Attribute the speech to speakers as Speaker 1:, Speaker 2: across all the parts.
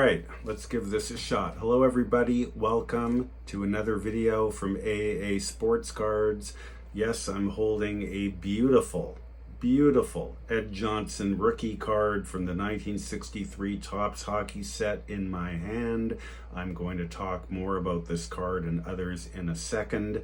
Speaker 1: right, let's give this a shot. Hello everybody, welcome to another video from AAA Sports Cards. Yes, I'm holding a beautiful Ed Johnson rookie card from the 1963 Topps hockey set in my hand. I'm going to talk more about this card and others in a second.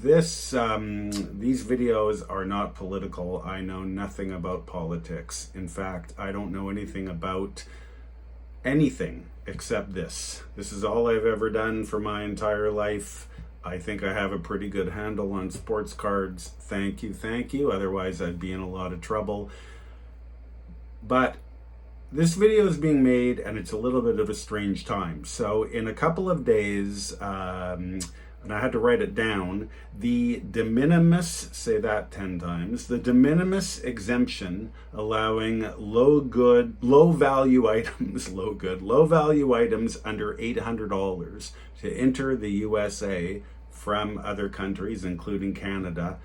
Speaker 1: These videos are not political. I know nothing about politics. In fact, I don't know anything about anything except this. This is all I've ever done for my entire life. I think I have a pretty good handle on sports cards. Thank you. Otherwise, I'd be in a lot of trouble. But this video is being made, and it's a little bit of a strange time. So in a couple of days, and I had to write it down, the de minimis, say that 10 times, the de minimis exemption allowing low value items under $800 to enter the USA from other countries, including Canada,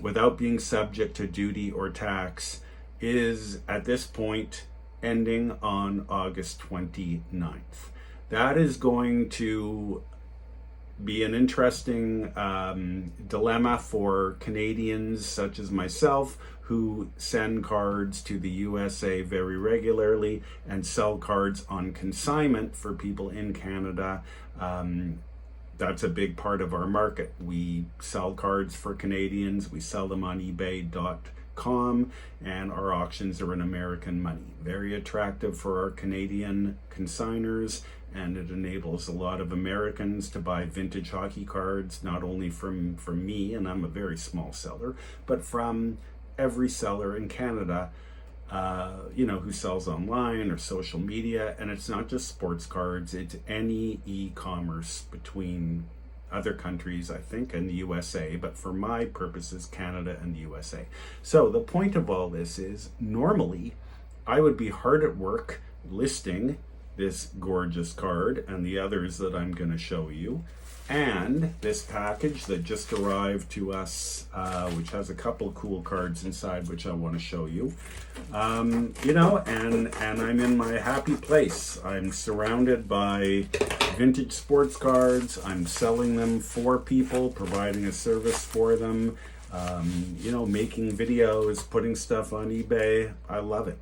Speaker 1: without being subject to duty or tax, is at this point ending on August 29th. That is going to be an interesting dilemma for Canadians such as myself who send cards to the USA very regularly and sell cards on consignment for people in Canada. That's a big part of our market. We sell cards for Canadians. We sell them on ebay.com, and our auctions are in American money. Very attractive for our Canadian consigners, and it enables a lot of Americans to buy vintage hockey cards, not only from me, and I'm a very small seller, but from every seller in Canada, who sells online or social media. And it's not just sports cards, it's any e-commerce between other countries, I think, and the USA, but for my purposes, Canada and the USA. So the point of all this is, normally I would be hard at work listing this gorgeous card and the others that I'm going to show you, and this package that just arrived to us, which has a couple cool cards inside, which I want to show you. And I'm in my happy place. I'm surrounded by vintage sports cards. I'm selling them for people, providing a service for them, making videos, putting stuff on eBay. I love it.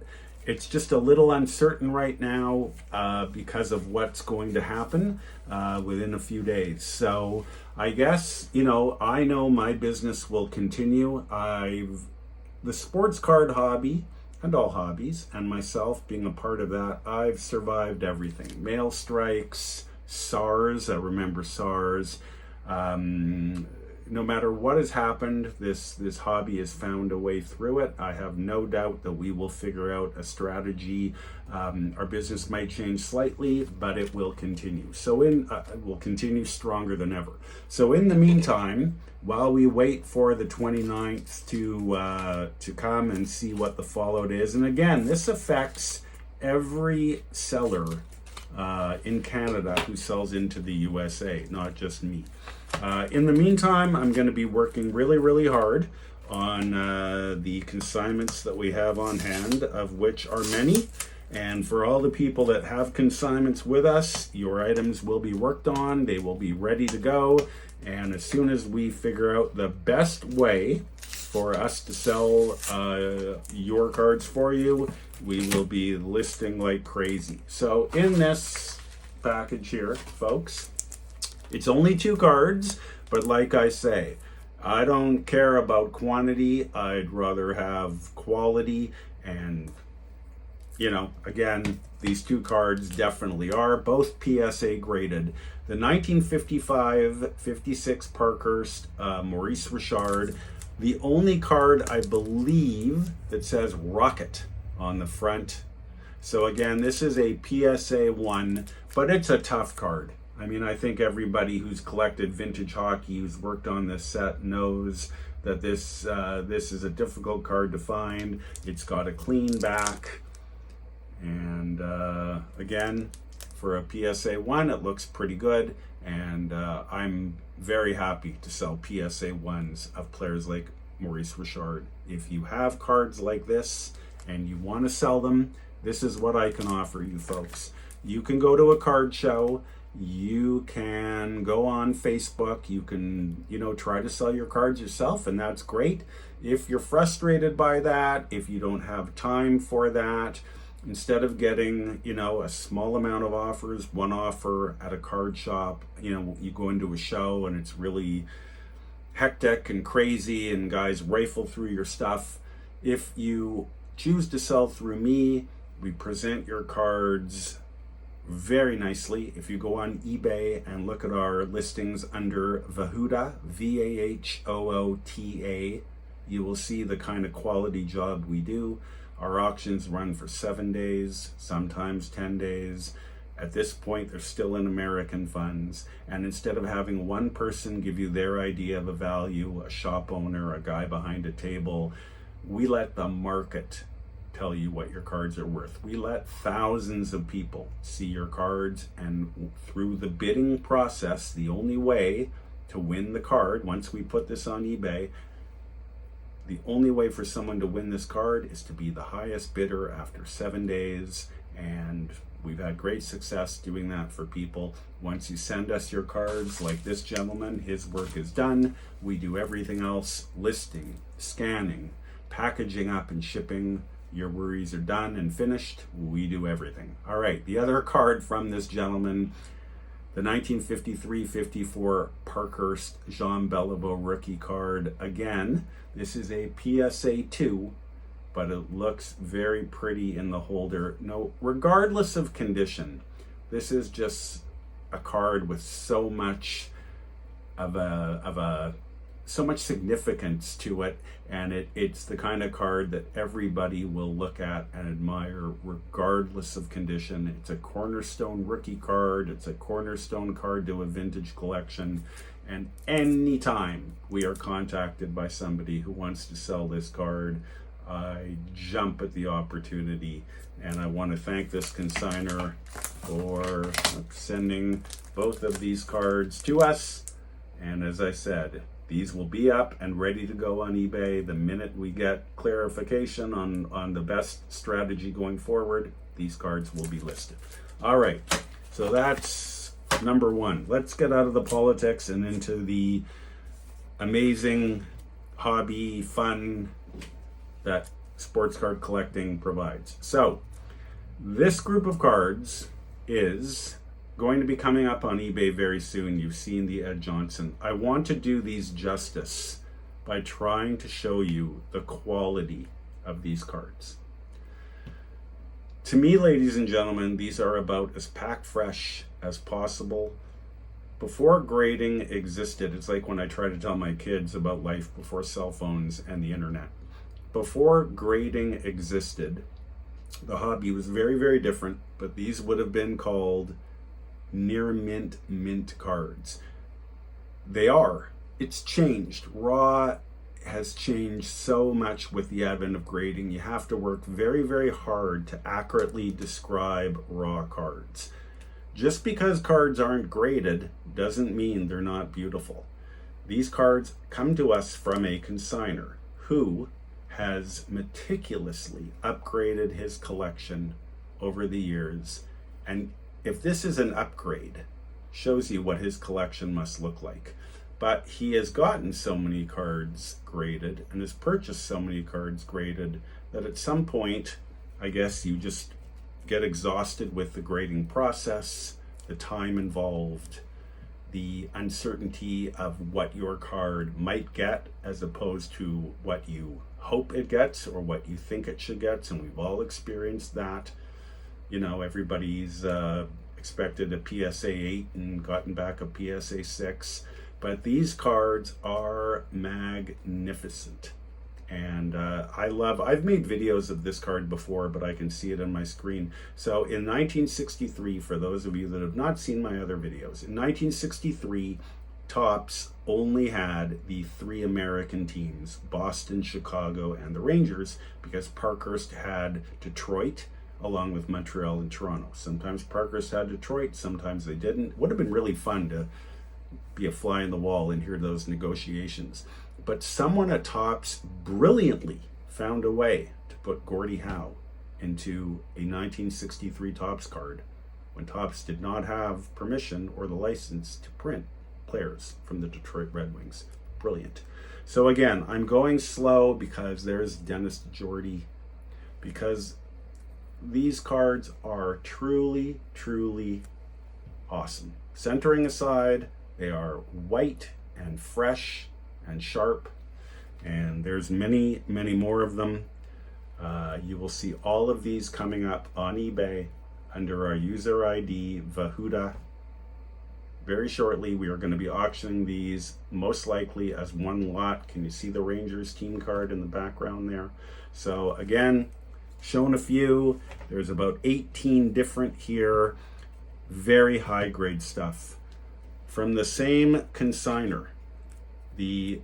Speaker 1: It's just a little uncertain right now because of what's going to happen within a few days. So I guess, I know my business will continue. The sports card hobby, and all hobbies, and myself being a part of that, I've survived everything. Mail strikes, SARS, I remember SARS. No matter what has happened, this hobby has found a way through it. I have no doubt that we will figure out a strategy. Our business might change slightly, but it will continue. So it will continue stronger than ever. So in the meantime, while we wait for the 29th to come and see what the fallout is, and again, this affects every seller in Canada who sells into the USA, not just me. In the meantime, I'm going to be working really hard on the consignments that we have on hand, of which are many. And for all the people that have consignments with us, your items will be worked on. They will be ready to go. And as soon as we figure out the best way for us to sell your cards for you, we will be listing like crazy. So in this package here, folks, it's only 2 cards, but like I say, I don't care about quantity. I'd rather have quality. And, again, these 2 cards definitely are both PSA graded. The 1955-56 Parkhurst Maurice Richard, the only card I believe that says Rocket on the front. So again, this is a PSA 1, but it's a tough card. I mean, I think everybody who's collected vintage hockey, who's worked on this set, knows that this is a difficult card to find. It's got a clean back. And again, for a PSA 1, it looks pretty good. And I'm very happy to sell PSA 1s of players like Maurice Richard. If you have cards like this and you want to sell them, This is what I can offer you folks. You can go to a card show. You can go on Facebook. You can, try to sell your cards yourself, and that's great. If you're frustrated by that, if you don't have time for that, instead of getting, a small amount of offers, one offer at a card shop, you go into a show and it's really hectic and crazy and guys rifle through your stuff. If you choose to sell through me, we present your cards very nicely. If you go on eBay and look at our listings under Vahoota, Vahoota, you will see the kind of quality job we do. Our auctions run for 7 days, sometimes 10 days. At this point, they're still in American funds. And instead of having one person give you their idea of a value, a shop owner, a guy behind a table, we let the market tell you what your cards are worth. We let thousands of people see your cards, and through the bidding process, the only way to win the card, once we put this on eBay, the only way for someone to win this card is to be the highest bidder after 7 days, and we've had great success doing that for people. Once you send us your cards, like this gentleman, his work is done. We do everything else, listing, scanning, packaging up and shipping. Your worries are done and finished. We do everything. All right, the other card from this gentleman, the 1953-54 Parkhurst Jean Beliveau rookie card. Again, this is a PSA 2, but it looks very pretty in the holder. No, regardless of condition, this is just a card with so much so much significance to it, and it's the kind of card that everybody will look at and admire regardless of condition. It's a cornerstone rookie card. It's a cornerstone card to a vintage collection, and anytime we are contacted by somebody who wants to sell this card, I jump at the opportunity. And I want to thank this consigner for sending both of these cards to us. And as I said, these will be up and ready to go on eBay the minute we get clarification on the best strategy going forward. These cards will be listed. All right, so that's number one. Let's get out of the politics and into the amazing hobby fun that sports card collecting provides. So this group of cards is going to be coming up on eBay very soon. You've seen the Ed Johnson. I want to do these justice by trying to show you the quality of these cards. To me, ladies and gentlemen, these are about as pack fresh as possible. Before grading existed, it's like when I try to tell my kids about life before cell phones and the internet. Before grading existed, the hobby was very, very different, but these would have been called near mint cards. They are. It's changed. Raw has changed so much with the advent of grading. You have to work very, very hard to accurately describe raw cards. Just because cards aren't graded doesn't mean they're not beautiful. These cards come to us from a consignor who has meticulously upgraded his collection over the years, and if this is an upgrade, shows you what his collection must look like. But he has gotten so many cards graded and has purchased so many cards graded that at some point, I guess you just get exhausted with the grading process, the time involved, the uncertainty of what your card might get as opposed to what you hope it gets or what you think it should get. And we've all experienced that. Everybody's expected a PSA 8 and gotten back a PSA 6. But these cards are magnificent. And I've made videos of this card before, but I can see it on my screen. So in 1963, for those of you that have not seen my other videos, in 1963, Topps only had the 3 American teams, Boston, Chicago, and the Rangers, because Parkhurst had Detroit, along with Montreal and Toronto. Sometimes Parkhurst had Detroit, sometimes they didn't. Would have been really fun to be a fly in the wall and hear those negotiations. But someone at Topps brilliantly found a way to put Gordie Howe into a 1963 Topps card when Topps did not have permission or the license to print players from the Detroit Red Wings. Brilliant. So again, I'm going slow because there's Dennis DeJordy, because these cards are truly, truly awesome. Centering aside, they are white and fresh and sharp, and there's many, many more of them. You will see all of these coming up on eBay under our user ID Vahuda. Very shortly, we are going to be auctioning these most likely as one lot. Can you see the Rangers team card in the background there? So again, shown a few. There's about 18 different here. Very high grade stuff. From the same consigner. The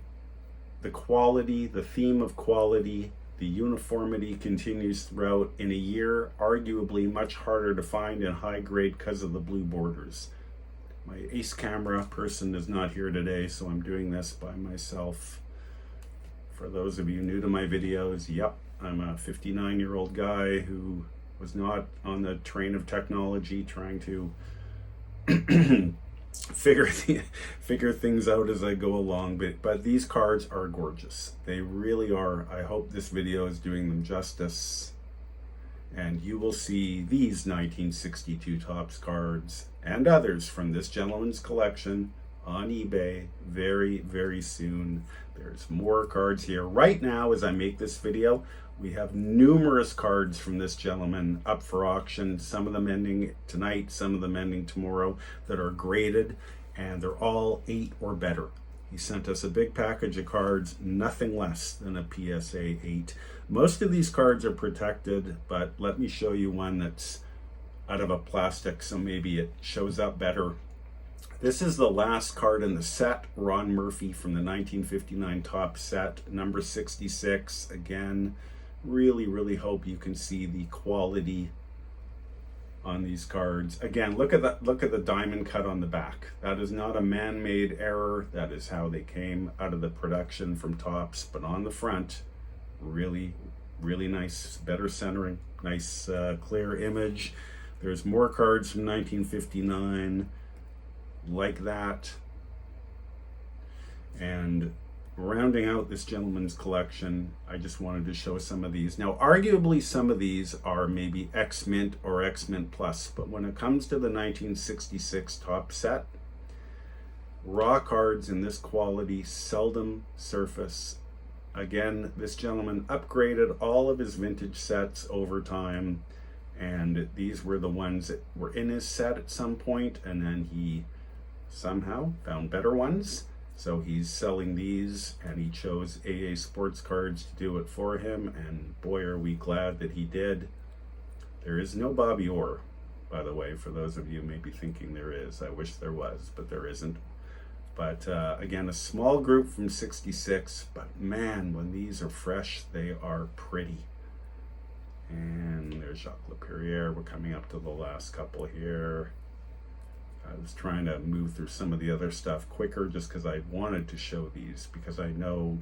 Speaker 1: quality, the theme of quality, the uniformity continues throughout. In a year, arguably much harder to find in high grade because of the blue borders. My ace camera person is not here today, so I'm doing this by myself. For those of you new to my videos, yep, I'm a 59-year-old guy who was not on the train of technology, trying to figure things out as I go along. But these cards are gorgeous. They really are. I hope this video is doing them justice. And you will see these 1962 Topps cards and others from this gentleman's collection on eBay very, very soon. There's more cards here. Right now, as I make this video, we have numerous cards from this gentleman up for auction, some of them ending tonight, some of them ending tomorrow, that are graded, and they're all 8 or better. He sent us a big package of cards, nothing less than a PSA 8. Most of these cards are protected, but let me show you one that's out of a plastic, so maybe it shows up better. This is the last card in the set, Ron Murphy from the 1959 Topps set, number 66. Again, really, really hope you can see the quality on these cards. Again, look at the diamond cut on the back. That is not a man-made error. That is how they came out of the production from Topps. But on the front, really, really nice, better centering, nice clear image. There's more cards from 1959 like that. And rounding out this gentleman's collection, I just wanted to show some of these. Now, arguably, some of these are maybe X-Mint or X-Mint Plus, but when it comes to the 1966 Topps set, raw cards in this quality seldom surface. Again, this gentleman upgraded all of his vintage sets over time, and these were the ones that were in his set at some point, and then he somehow found better ones. So he's selling these, and he chose AA Sports Cards to do it for him, and boy, are we glad that he did. There is no Bobby Orr, by the way, for those of you maybe thinking there is. I wish there was, but there isn't. But again, a small group from 66, but man, when these are fresh, they are pretty. And there's Jacques Laperriere. We're coming up to the last couple here. I was trying to move through some of the other stuff quicker just because I wanted to show these, because I know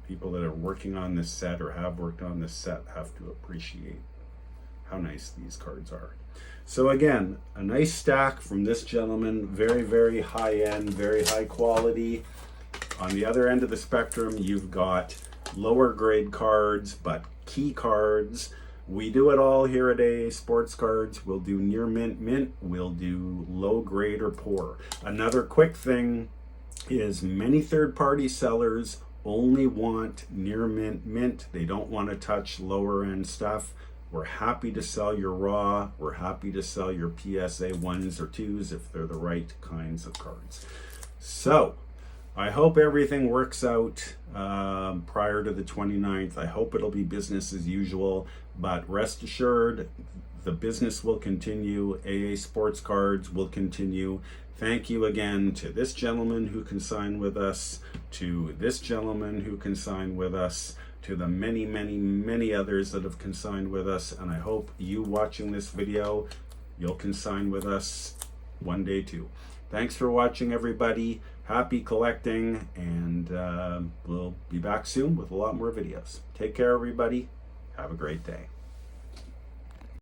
Speaker 1: people that are working on this set or have worked on this set have to appreciate how nice these cards are. So again, a nice stack from this gentleman, very, very high end, very high quality. On the other end of the spectrum, you've got lower grade cards, but key cards. We do it all here at AA Sports Cards. We'll do near mint, mint. We'll do low grade or poor. Another quick thing is many third-party sellers only want near mint, mint. They don't want to touch lower end stuff. We're happy to sell your raw. We're happy to sell your PSA 1s or 2s if they're the right kinds of cards. So I hope everything works out prior to the 29th. I hope it'll be business as usual, but rest assured, the business will continue. AA Sports Cards will continue. Thank you again to this gentleman who consigned with us, to this gentleman who consigned with us, to the many, many, many others that have consigned with us. And I hope you watching this video, you'll consign with us one day too. Thanks for watching, everybody. Happy collecting, and we'll be back soon with a lot more videos. Take care, everybody. Have a great day.